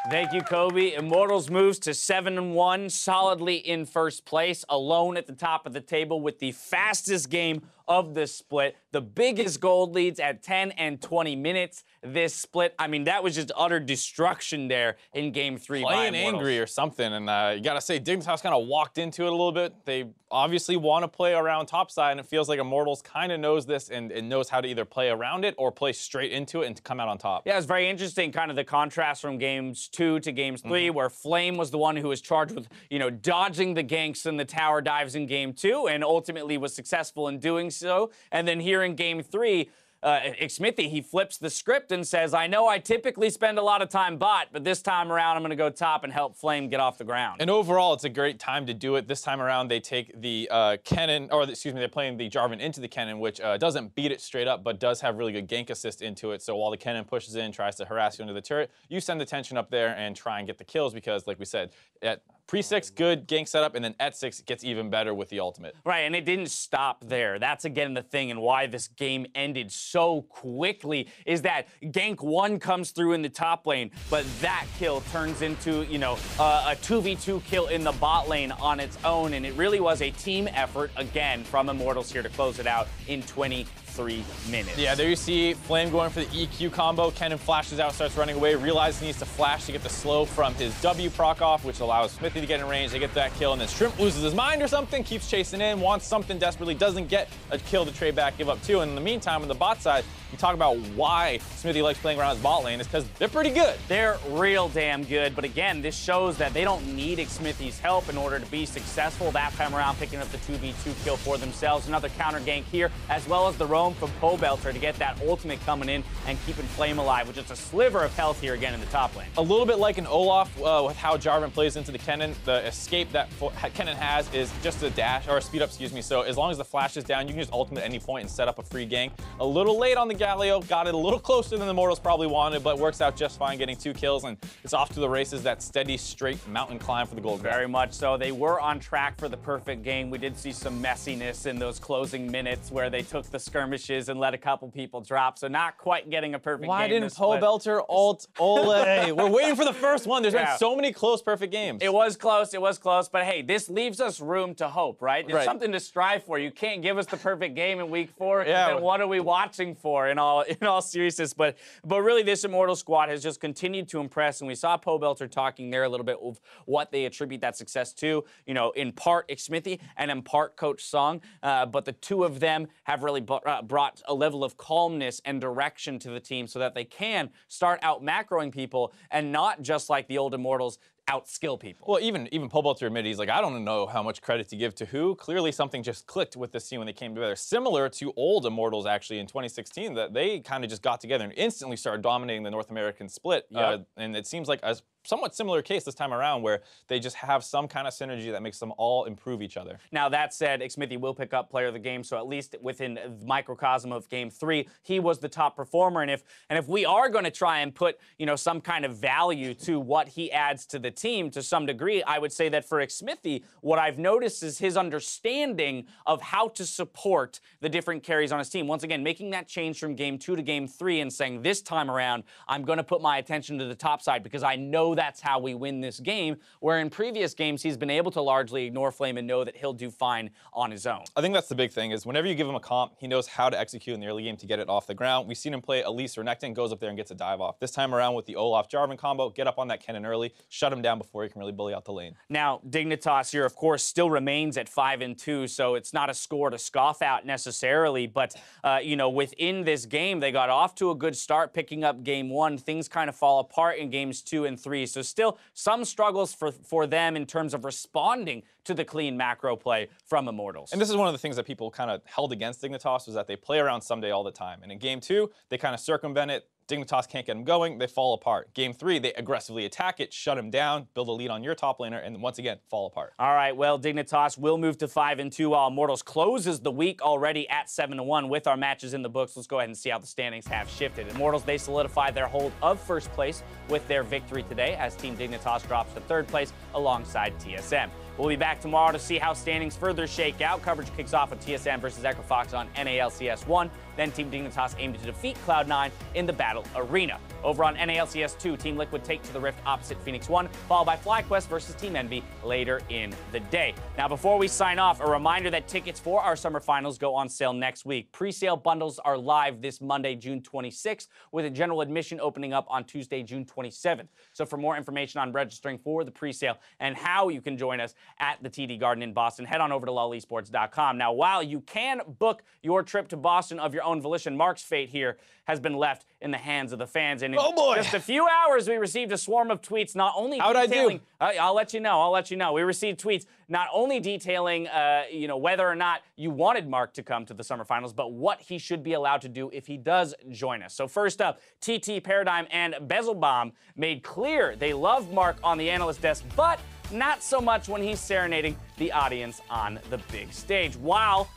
Thank you, Kobe. Immortals moves to 7-1, solidly in first place, alone at the top of the table with the fastest game of the split. The biggest gold leads at 10 and 20 minutes this split. I mean, that was just utter destruction there in Game 3. Playing angry or something, and you got to say, Dignitas kind of walked into it a little bit. They obviously want to play around topside, and it feels like Immortals kind of knows this and knows how to either play around it or play straight into it and come out on top. Yeah, it's very interesting, kind of the contrast from Games 2 to Games 3, where Flame was the one who was charged with, you know, dodging the ganks and the tower dives in Game 2, and ultimately was successful in doing so. And then here in Game 3, Xmithie, he flips the script and says, I know I typically spend a lot of time bot, but this time around I'm going to go top and help Flame get off the ground. And overall, it's a great time to do it. This time around, they take the Kennen, or excuse me, they're playing the Jarvan into the Kennen, which doesn't beat it straight up, but does have really good gank assist into it. So while the Kennen pushes in, tries to harass you into the turret, you send the tension up there and try and get the kills because, like we said, at Pre-6, good gank setup, and then at 6, it gets even better with the ultimate. Right, and it didn't stop there. That's, again, the thing, and why this game ended so quickly, is that gank 1 comes through in the top lane, but that kill turns into, you know, a 2v2 kill in the bot lane on its own, and it really was a team effort, again, from Immortals here to close it out in 23 minutes. Yeah, there you see Flame going for the EQ combo. Kennen flashes out, starts running away, realizes he needs to flash to get the slow from his W proc off, which allows Xmithie to get in range. They get that kill, and then Shrimp loses his mind or something, keeps chasing in, wants something desperately, doesn't get a kill to trade back, give up 2. And in the meantime, on the bot side, you talk about why Xmithie likes playing around his bot lane is because they're pretty good. They're real damn good, but again, this shows that they don't need Xmithie's help in order to be successful. That time around, picking up the 2v2 kill for themselves. Another counter gank here, as well as the roam from Pobelter to get that ultimate coming in and keeping Flame alive, which is a sliver of health here again in the top lane. A little bit like an Olaf with how Jarvan plays into the Kennen. The escape that Kennen has is just a dash, or a speed up, excuse me. So as long as the flash is down, you can just ultimate at any point and set up a free gank. A little late on the Galio, got it a little closer than the Immortals probably wanted, but works out just fine, getting 2 kills, and it's off to the races. That steady, straight mountain climb for the gold. Very much so. They were on track for the perfect game. We did see some messiness in those closing minutes where they took the skirmishes and let a couple people drop, so not quite getting a perfect game. Why didn't Pobelter ult Olay? We're waiting for the first one. There's been so many close, perfect games. It was close, but hey, this leaves us room to hope, right? There's something to strive for. You can't give us the perfect game in week 4, then what are we watching for in all seriousness? But really, this Immortal squad has just continued to impress, and we saw Pobelter talking there a little bit of what they attribute that success to, you know, in part Xmithie and in part Coach Song, but the two of them have really brought a level of calmness and direction to the team so that they can start out macroing people and not just like the old Immortals outskill people. Well, even Pobelter admitted, he's like, I don't know how much credit to give to who. Clearly something just clicked with this team when they came together. Similar to old Immortals actually in 2016, that they kind of just got together and instantly started dominating the North American split. And it seems like a somewhat similar case this time around where they just have some kind of synergy that makes them all improve each other. Now that said, Xmithie will pick up player of the game, so at least within the microcosm of Game 3, he was the top performer. And if we are going to try and put, you know, some kind of value to what he adds to the team to some degree, I would say that for Xmithie, what I've noticed is his understanding of how to support the different carries on his team. Once again, making that change from Game 2 to Game 3 and saying, this time around, I'm going to put my attention to the top side because I know know that's how we win this game, where in previous games he's been able to largely ignore Flame and know that he'll do fine on his own. I think that's the big thing is whenever you give him a comp, he knows how to execute in the early game to get it off the ground. We've seen him play Elise or Nectin, goes up there and gets a dive off. This time around with the Olaf Jarvan combo, get up on that Kennen early, shut him down before he can really bully out the lane. Now, Dignitas here, of course, still remains at 5-2, so it's not a score to scoff at necessarily, but, you know, within this game, they got off to a good start, picking up game 1. Things kind of fall apart in games 2 and 3, so still some struggles for them in terms of responding to the clean macro play from Immortals. And this is one of the things that people kind of held against Dignitas was that they play around Ssumday all the time. And in game 2, they kind of circumvent it. Dignitas can't get him going, they fall apart. Game 3, they aggressively attack it, shut him down, build a lead on your top laner, and once again, fall apart. All right, well, Dignitas will move to 5-2 while Immortals closes the week already at 7-1 with our matches in the books. Let's go ahead and see how the standings have shifted. Immortals, they solidified their hold of first place with their victory today as Team Dignitas drops to 3rd place alongside TSM. We'll be back tomorrow to see how standings further shake out. Coverage kicks off with TSM versus Echo Fox on NA LCS 1. Then Team Dignitas aim to defeat Cloud9 in the Battle Arena. Over on NA LCS 2, Team Liquid take to the Rift opposite Phoenix 1, followed by FlyQuest versus Team Envy later in the day. Now, before we sign off, a reminder that tickets for our summer finals go on sale next week. Pre-sale bundles are live this Monday, June 26th, with a general admission opening up on Tuesday, June 27th. So for more information on registering for the pre-sale and how you can join us at the TD Garden in Boston, head on over to LOLesports.com. Now, while you can book your trip to Boston of your own volition, Mark's fate here has been left in the hands of the fans. And in just a few hours, we received a swarm of tweets not only detailing... I'll let you know. We received tweets not only detailing, you know, whether or not you wanted Mark to come to the summer finals, but what he should be allowed to do if he does join us. So first up, TT Paradigm and Bezelbaum made clear they love Mark on the analyst desk, but not so much when he's serenading the audience on the big stage. While,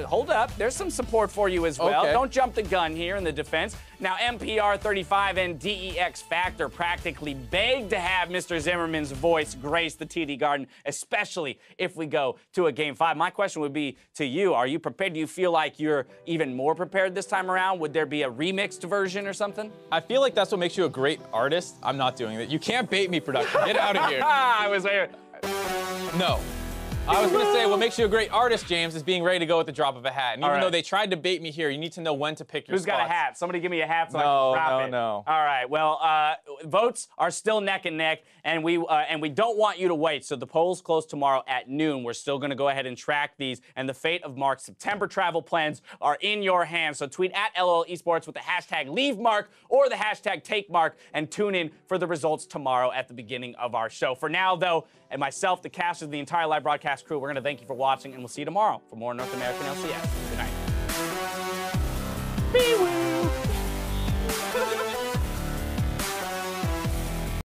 hold up, there's some support for you as well. Okay. Don't jump the gun here in the defense. Now, MPR35 and DEX Factor practically begged to have Mr. Zimmerman's voice grace the TD Garden, especially if we go to a Game 5. My question would be to you, are you prepared? Do you feel like you're even more prepared this time around? Would there be a remixed version or something? I feel like that's what makes you a great artist. I'm not doing it. You can't bait me, production. Get out of here. I was there. No. I was going to say, what makes you a great artist, James, is being ready to go at the drop of a hat. And even though they tried to bait me here, you need to know when to pick your spots. Who's got a hat? Somebody give me a hat so I can drop it. No. All right. Well, votes are still neck and neck, and we don't want you to wait. So the polls close tomorrow at noon. We're still going to go ahead and track these, and the fate of Mark's September travel plans are in your hands. So tweet at LOL Esports with the hashtag #LeaveMark or the hashtag #TakeMark, and tune in for the results tomorrow at the beginning of our show. For now, though, and myself, the cast of the entire live broadcast crew, we're going to thank you for watching, and we'll see you tomorrow for more North American LCS. Good night.